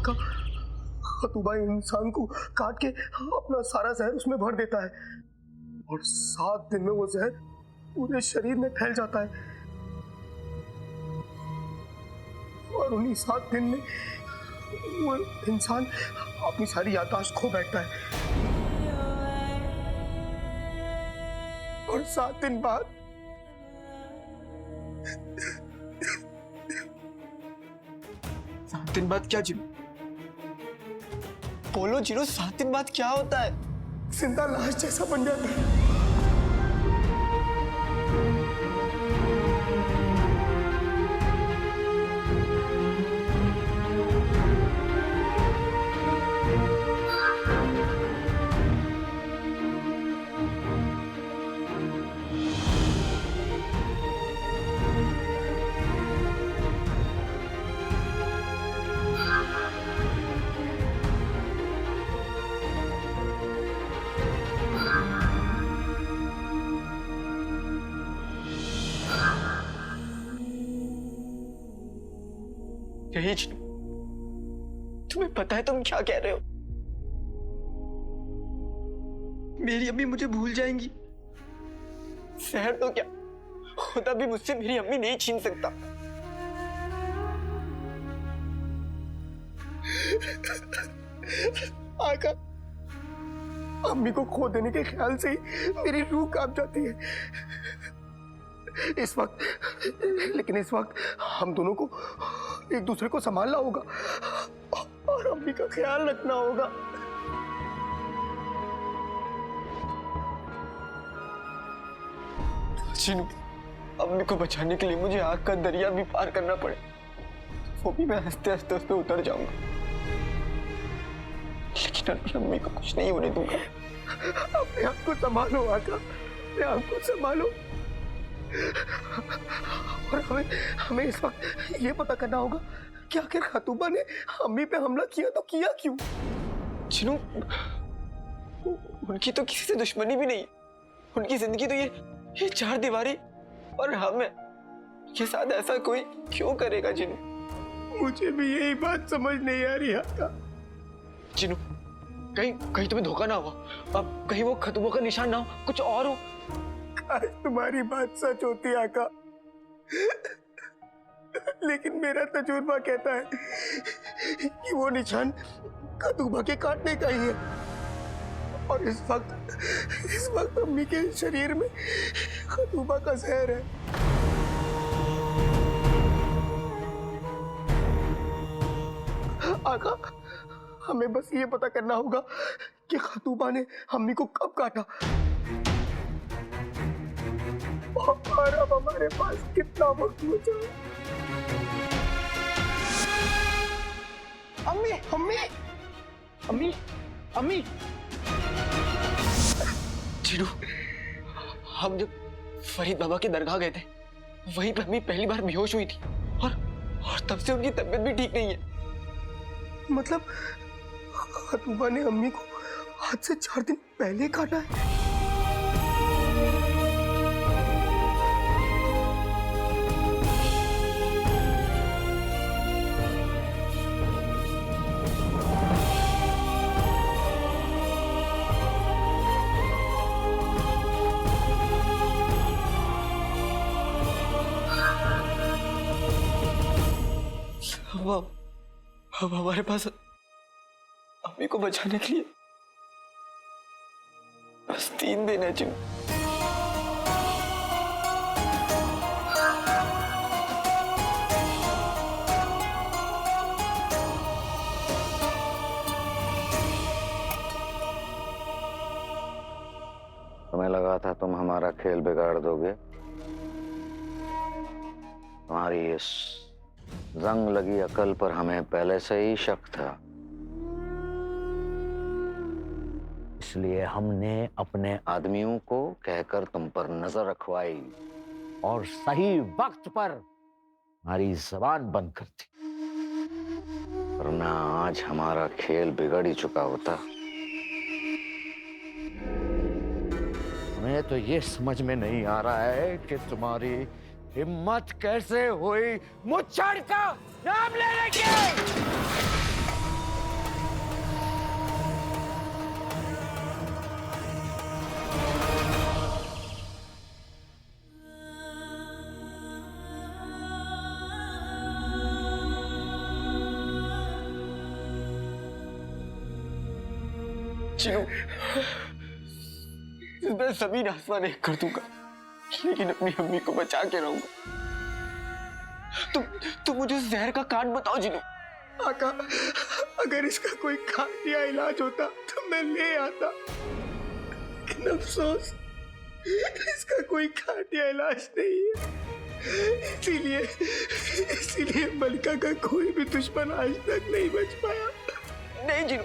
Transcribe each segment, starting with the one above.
आका, खतूबा इंसान को काट के अपना सारा जहर उसमें भर देता है और 7 दिन में वो जहर पूरे शरीर में फैल जाता है और उन्हीं 7 दिन में वो इंसान अपनी सारी याददाश्त खो बैठता है और 7 दिन बाद 7 दिन बाद क्या जिनू? बोलो जिनू, 7 दिन बाद क्या होता है? जिंदा लाश जैसा बन जाता है। यही जिनू, तुम्हें पता है तुम क्या कह रहे हो? मेरी अम्मी मुझे भूल जाएंगी। शहर तो क्या, खुदा भी मुझसे मेरी अम्मी नहीं छीन सकता। आका, अम्मी को खो देने के ख्याल से ही मेरी रूह कांप जाती है। इस वक्त हम दोनों को एक दूसरे को संभालना होगा और अम्मी का ख्याल रखना होगा। जिनू, अम्मी को बचाने के लिए मुझे आग का दरिया भी पार करना पड़े, वो भी मैं हंसते हंसते उस पर उतर जाऊंगा, लेकिन अम्मी को कुछ नहीं होने दूंगा। अपने आप को संभालो आका, अपने आप को संभालो। और हमें इस वक्त ये पता करना होगा कि आखिर खतूबा ने अम्मी पे हमला किया तो किया क्यों? जिनू, उनकी तो किसी से दुश्मनी भी नहीं, उनकी जिंदगी तो ये 4 दीवारी और हम है। ये साथ ऐसा कोई क्यों करेगा जिनू? मुझे भी यही बात समझ नहीं आ रही आका। जिनू, कहीं तुम्हें धोखा ना हुआ, अब कहीं वो खतूबा का निशान ना हो, कुछ और हो। आज तुम्हारी बात सच होती आका, लेकिन मेरा तजुर्बा कहता है कि वो निशान खतूबा के काटने का ही है और इस वक्त अम्मी के शरीर में खतूबा का जहर है। आका, हमें बस ये पता करना होगा कि खतूबा ने अम्मी को कब काटा और अब हमारे पास कितना वक्त बचा है। अम्मी, अम्मी, अम्मी, अम्मी। जिनू, हम जब फरीद बाबा की दरगाह गए थे, वहीं पे अम्मी पहली बार बेहोश हुई थी और तब से उनकी तबीयत भी ठीक नहीं है। मतलब खतूबा ने अम्मी को आज से 4 दिन पहले काटा है? अब हमारे पास अम्मी को बचाने के लिए बस 3 दिन है जिनू। तुम्हें लगा था तुम हमारा खेल बिगाड़ दोगे। तुम्हारी इस जंग लगी अकल पर हमें पहले से ही शक था, इसलिए हमने अपने आदमियों को कहकर तुम पर नजर रखवाई और सही वक्त पर हमारी जबान बंद कर दी, वरना आज हमारा खेल बिगड़ ही चुका होता। हमें तो ये समझ में नहीं आ रहा है कि तुम्हारी हिम्मत कैसे हुई मुझ का नाम लेने की। चिनू, मैं जमीन आसमान एक कर दूंगा, लेकिन अपनी अम्मी को बचा के रहूंगा। तुम मुझे उस जहर का काट बताओ जिनू। आका, अगर इसका कोई खाट या इलाज होता तो मैं ले आता, लेकिन अफसोस इसका कोई खाट या इलाज नहीं है। इसीलिए मलिका का कोई भी दुश्मन आज तक नहीं बच पाया। नहीं जिनू,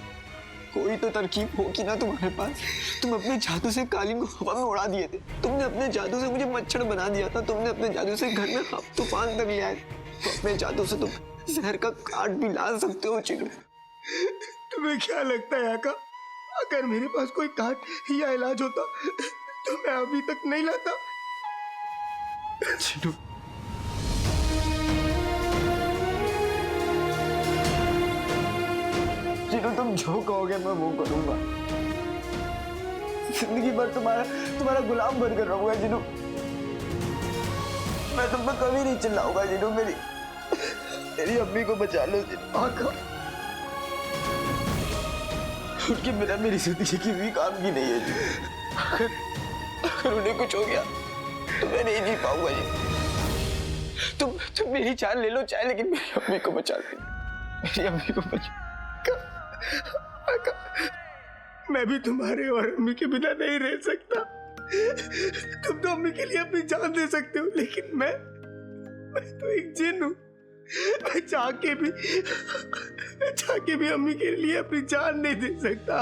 कोई तो तरकीब होगी ना तुम्हारे पास। तुम अपने जादू से कालीन को हवा में उड़ा दिए थे, तुमने अपने जादू से मुझे मच्छर बना दिया था, तुमने अपने जादू से घर में तूफान तक ले आए, तो अपने जादू से तुम जहर का काट भी ला सकते हो चिनू। तुम्हें क्या लगता है आका, अगर मेरे पास कोई काट या इलाज होता तो मैं अभी तक नहीं लाता? चिनू, चिनू तुम जो कहोगे मैं वो करूंगा। जिंदगी भर तुम्हारा गुलाम बनकर रहूंगा जिनू। मैं तुम पर कभी नहीं चिल्लाऊंगा जिनू। मेरी अम्मी को बचा लो जिनू। आका, उनके बिना मेरी जिंदगी की भी काम की नहीं है जी। अगर उन्हें कुछ हो गया तो मैं नहीं जी पाऊंगा जी। तुम मेरी जान ले लो चाहे, लेकिन मेरी अम्मी को बचा लो। मेरी अम्मी को बचा। आका, मैं भी तुम्हारे और अम्मी के बिना नहीं रह सकता। तुम तो अम्मी के लिए अपनी जान दे सकते हो, लेकिन मैं तो एक जिन हूं। मैं चाह के भी अम्मी के लिए अपनी जान नहीं दे सकता।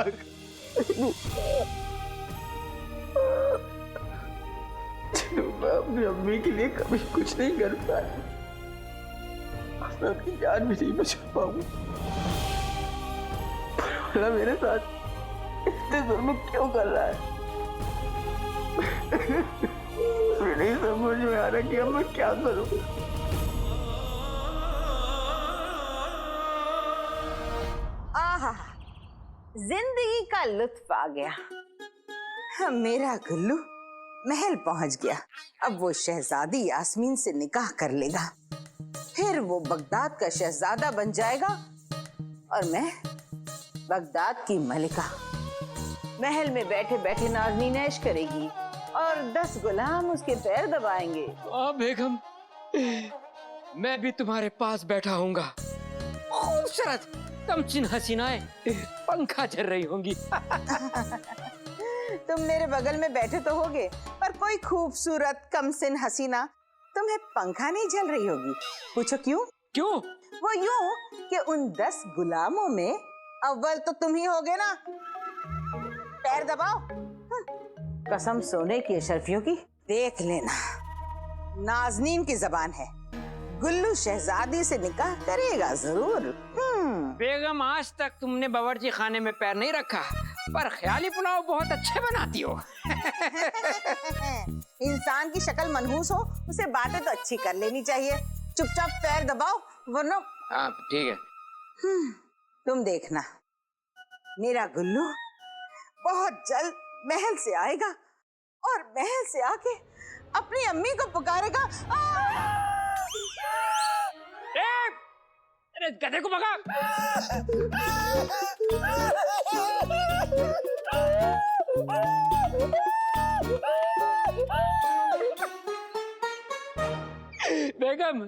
मैं अपनी अम्मी के लिए कभी कुछ नहीं कर पाया, मैं अपनी जान भी नहीं बचा पाऊंगा। भला मेरे साथ इतने जुल्म क्यों कर रहा है? मुझे नहीं समझ में आ रहा कि अब मैं क्या करूं। आहा, जिंदगी का लुत्फ आ गया। मेरा गुल्लू महल पहुंच गया। अब वो शहजादी यास्मीन से निकाह कर लेगा, फिर वो बगदाद का शहजादा बन जाएगा और मैं बगदाद की मलिका। महल में बैठे बैठे नाज़नीन ऐश करेगी और 10 गुलाम उसके पैर दबाएंगे। बेगम, मैं भी तुम्हारे पास बैठा हूँगा। खूबसूरत कमसिन हसीनाएं पंखा झल रही होंगी। तुम मेरे बगल में बैठे तो होगे, पर कोई खूबसूरत कमसिन हसीना तुम्हें पंखा नहीं झल रही होगी। पूछो क्यों? क्यों? वो यूं कि उन 10 गुलामों में अव्वल तो तुम ही होगे ना। पैर दबाओ। कसम सोने की अशरफियों की, देख लेना। नाज़नीन की जबान है, गुल्लू शहजादी से निकाह करेगा जरूर। बेगम, आज तक तुमने बावर्ची खाने में पैर नहीं रखा, पर ख्याली पुलाव बहुत अच्छे बनाती हो। इंसान की शक्ल मनहूस हो, उसे बातें तो अच्छी कर लेनी चाहिए। चुपचाप पैर दबाओ, वरना। ठीक है। तुम देखना, मेरा गुल्लू बहुत जल्द महल से आएगा और महल से आके अपनी अम्मी को पुकारेगा। अरे गधे को भगा। बेगम,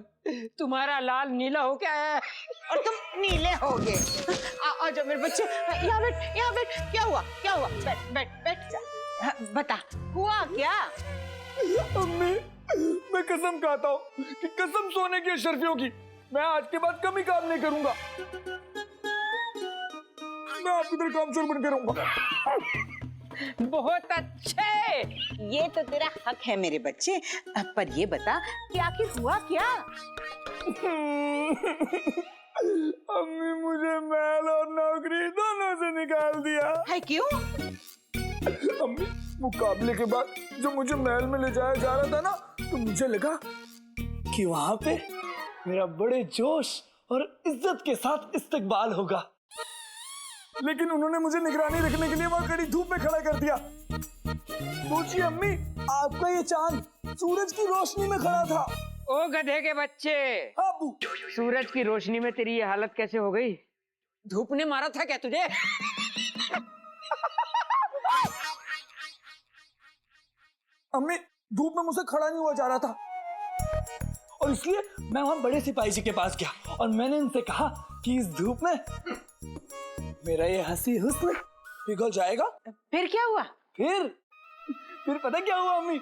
तुम्हारा लाल नीला हो क्या है? और तुम नीले होगे। आजा मेरे बच्चे, यहाँ बैठ, यहाँ बैठ। क्या हुआ? क्या हुआ? बैठ बैठ बैठ जा। बता, हुआ क्या? अम्मी, मैं कसम खाता हूँ कि कसम सोने की अशरफियों की, मैं आज के बाद कभी काम नहीं करूंगा। मैं आपकी तरह कामचोर बनकर रहूंगा। बहुत अच्छे। ये तो तेरा हक है मेरे बच्चे, पर ये बता कि आखिर हुआ क्या? अम्मी, मुझे महल और नौकरी दोनों से निकाल दिया है। क्यों? अम्मी, मुकाबले के बाद जो मुझे महल में ले जाया जा रहा था ना, तो मुझे लगा कि वहां पे मेरा बड़े जोश और इज्जत के साथ इस्तकबाल होगा, लेकिन उन्होंने मुझे निगरानी रखने के लिए वहां कड़ी धूप में खड़ा कर दिया। सोचिए अम्मी, आपका ये चांद सूरज की रोशनी में खड़ा था। ओ गधे के बच्चे, हाँ अब्बू। सूरज की रोशनी में तेरी ये हालत कैसे हो गई? धूप ने मारा था क्या तुझे? अम्मी धूप में मुझसे खड़ा नहीं हुआ जा रहा था और इसलिए मैं वहां बड़े सिपाही जी के पास गया और मैंने उनसे कहा कि इस धूप में मेरा ये हंसी हुस्न पिघल जाएगा। फिर क्या हुआ? फिर पता क्या हुआ अम्मी?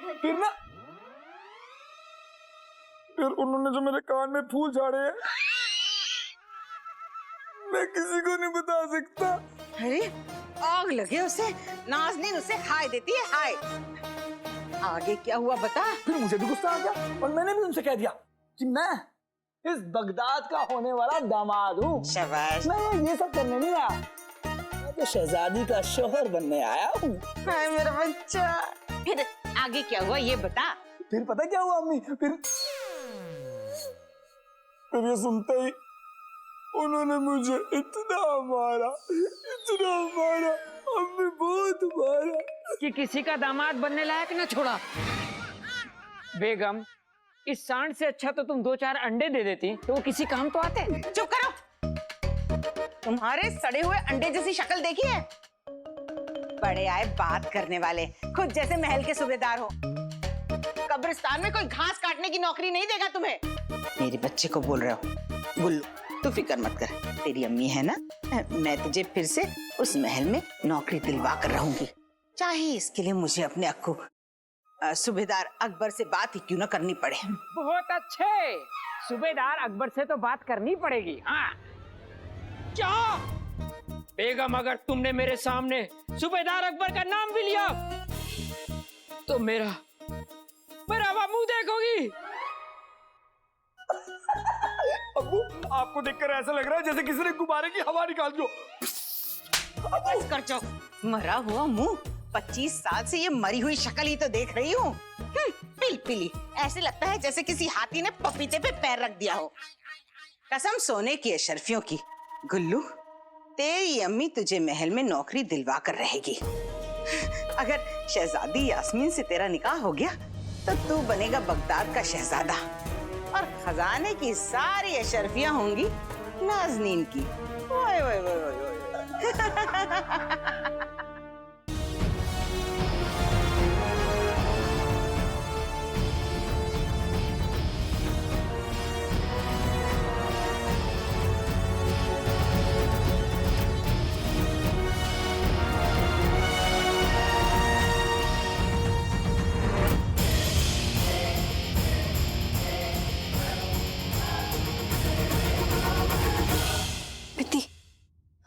फिर उन्होंने जो मेरे कान में फूल झाड़े हैं मैं किसी को नहीं बता सकता। अरे आग लगे उसे, नाज़नीन उसे हाय देती है हाय। आगे क्या हुआ बता? फिर मुझे भी गुस्सा आ गया और मैंने भी उनसे कह दिया कि मैं इस बगदाद का होने वाला दामाद हूँ। शाबाश। मैं ये सब करने नहीं आया, मैं तो शहजादी का शोहर बनने आया हूँ। हाय मेरा बच्चा। फिर आगे क्या हुआ ये बता? फिर पता क्या हुआ अम्मी? फिर ये सुनते ही उन्होंने मुझे इतना मारा अम्मी, बहुत मारा कि किसी का दामाद बनने लायक न छोड़ा। बेगम, इस सांड से अच्छा तो तुम 2-4 अंडे दे देती तो वो किसी काम तो आते। चुप करो। तुम्हारे सड़े हुए अंडे जैसी शक्ल देखी है? बड़े आए बात करने वाले, खुद जैसे महल के सूबेदार हो। कब्रिस्तान में कोई घास काटने की नौकरी नहीं देगा तुम्हें। मेरे बच्चे को बोल रहे हो? गुल्लू, तू फिक्र मत कर, तेरी अम्मी है ना, मैं तुझे फिर से उस महल में नौकरी दिलवा कर रहूंगी। चाहे इसके लिए मुझे अपने अक्कू सूबेदार अकबर से बात ही क्यों ना करनी पड़े। बहुत अच्छे, सूबेदार अकबर से तो बात करनी पड़ेगी। हाँ क्या बेगम, अगर तुमने मेरे सामने सूबेदार अकबर का नाम भी लिया तो मेरा मुंह देखोगी। अब्बू, आपको देखकर ऐसा लग रहा है जैसे किसी ने गुब्बारे की हवा निकाल दी हो। बस कर चो, मरा हुआ मुंह। 25 साल से ये मरी हुई शक्ल ही तो देख रही हूँ। पिलपिली, ऐसे लगता है जैसे किसी हाथी ने पपीते पे पैर रख दिया हो। कसम सोने की अशरफियों की। गुल्लू, तेरी अम्मी तुझे महल में नौकरी दिलवा कर रहेगी। अगर शहजादी यास्मीन से तेरा निकाह हो गया तो तू बनेगा बगदाद का शहजादा और खजाने की सारी अशरफियां होंगी नाज़नीन की। ओए ओए ओए ओए ओए।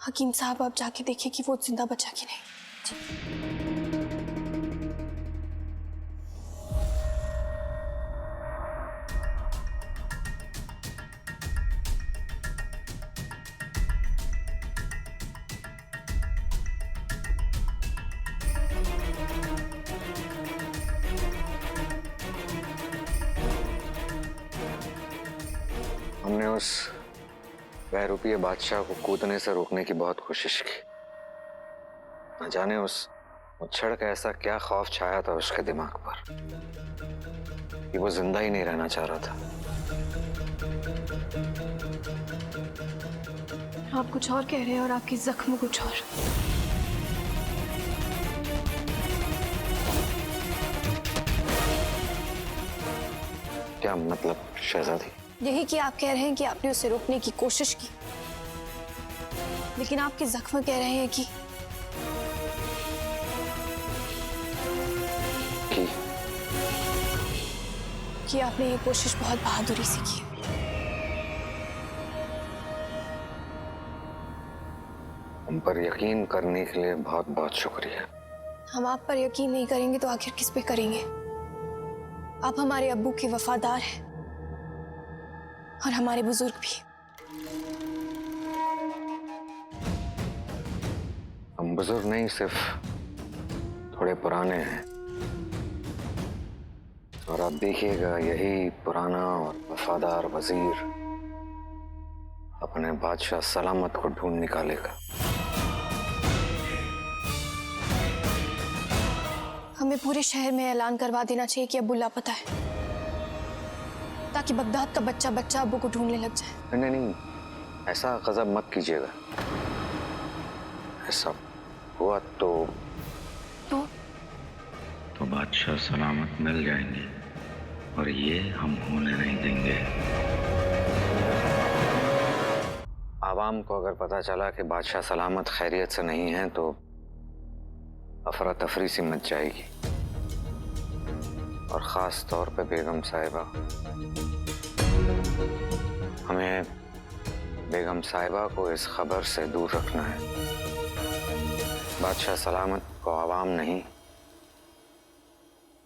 हकीम साहब, आप जाके देखिए कि वो जिंदा बचा कि नहीं। हमने उस बहरूपीय बादशाह को कूदने से रोकने की बहुत कोशिश की। न जाने उस मुच्छड़ का ऐसा क्या खौफ छाया था उसके दिमाग पर कि वो जिंदा ही नहीं रहना चाह रहा था। आप कुछ और कह रहे हैं और आपकी जख्म कुछ और। क्या मतलब शहजादी? यही कि आप कह रहे हैं कि आपने उसे रोकने की कोशिश की, लेकिन आपके जख्म कह रहे हैं कि आपने ये कोशिश बहुत बहादुरी से की। हम पर यकीन करने के लिए बहुत बहुत शुक्रिया। हम आप पर यकीन नहीं करेंगे तो आखिर किस पे करेंगे? आप हमारे अब्बू के वफादार हैं और हमारे बुजुर्ग भी। हम बुजुर्ग नहीं, सिर्फ थोड़े पुराने हैं। और आप देखिएगा, यही पुराना और वफादार वजीर अपने बादशाह सलामत को ढूंढ निकालेगा। हमें पूरे शहर में ऐलान करवा देना चाहिए कि अब्बू लापता है, ताकि बगदाद का बच्चा बच्चा अब्बू को ढूंढने लग जाए। नहीं नहीं, ऐसा गजब मत कीजिएगा। ऐसा हुआ तो बादशाह बादशाह सलामत मिल जाएंगे और ये हम होने नहीं देंगे। आवाम को अगर पता चला कि बादशाह सलामत खैरियत से नहीं है तो अफरा तफरी सी मच जाएगी, और ख़ास तौर पे बेगम साहिबा। हमें बेगम साहिबा को इस खबर से दूर रखना है। बादशाह सलामत को आवाम नहीं,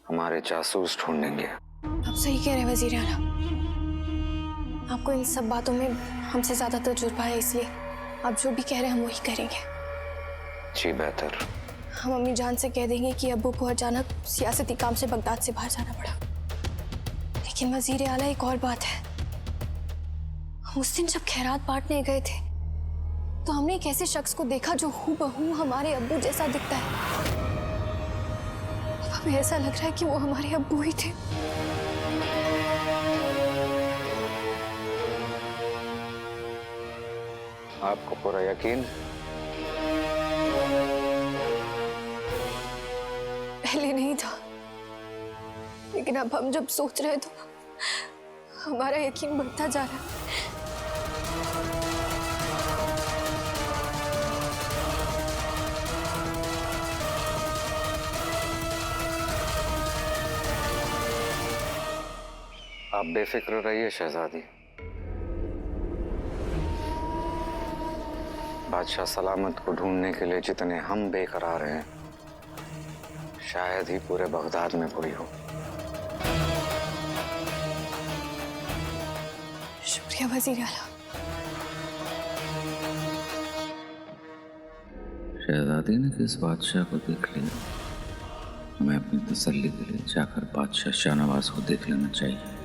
हमारे जासूस ढूंढेंगे। आप सही कह रहे हैं वजीर आला। आपको इन सब बातों में हमसे ज्यादा तजुर्बा है, इसलिए आप जो भी कह रहे हैं हम वही करेंगे। जी बेहतर। हम अम्मी जान से कह देंगे कि अब्बू को अचानक सियासती काम से बगदाद से बाहर जाना पड़ा। लेकिन वजीर आला एक और बात है, हम उस दिन जब खैरात बांटने गए थे तो हमने एक ऐसे शख्स को देखा जो हूबहू हमारे अब्बू जैसा दिखता है। अब हमें ऐसा लग रहा है कि वो हमारे अब्बू ही थे। आपको पूरा यकीन? पहले नहीं था, लेकिन अब हम जब सोच रहे हैं तो हमारा यकीन बढ़ता जा रहा है। आप बेफिक्र रहिए शहजादी। बादशाह सलामत को ढूंढने के लिए जितने हम बेकरार हैं, शायद ही पूरे बगदाद में कोई हो। शुक्रिया वजीर आला। शहजादी ने किस बादशाह को देख लिया, हमें अपनी तसल्ली के लिए जाकर बादशाह शाहनवाज को देख लेना चाहिए।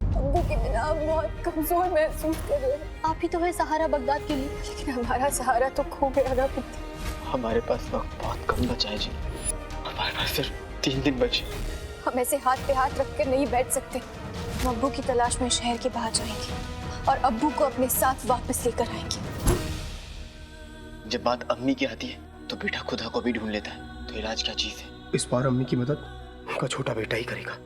अब्बू के बिना आप बहुत कमजोर महसूस कर रहे हैं। आप ही तो है सहारा बगदाद के लिए, लेकिन हमारा सहारा तो खो गया ना पुत्र। हमारे पास वक्त बहुत कम बचा है जी। हमारे पास सिर्फ 3 दिन बचे। हम ऐसे हाथ पे हाथ रख कर नहीं बैठ सकते। हम अब्बू की तलाश में शहर के बाहर जाएंगे और अब्बू को अपने साथ वापस लेकर आएंगे। जब बात अम्मी की आती है तो बेटा खुदा को भी ढूंढ लेता है, तो इलाज क्या चीज है? इस बार अम्मी की मदद उनका छोटा बेटा ही करेगा।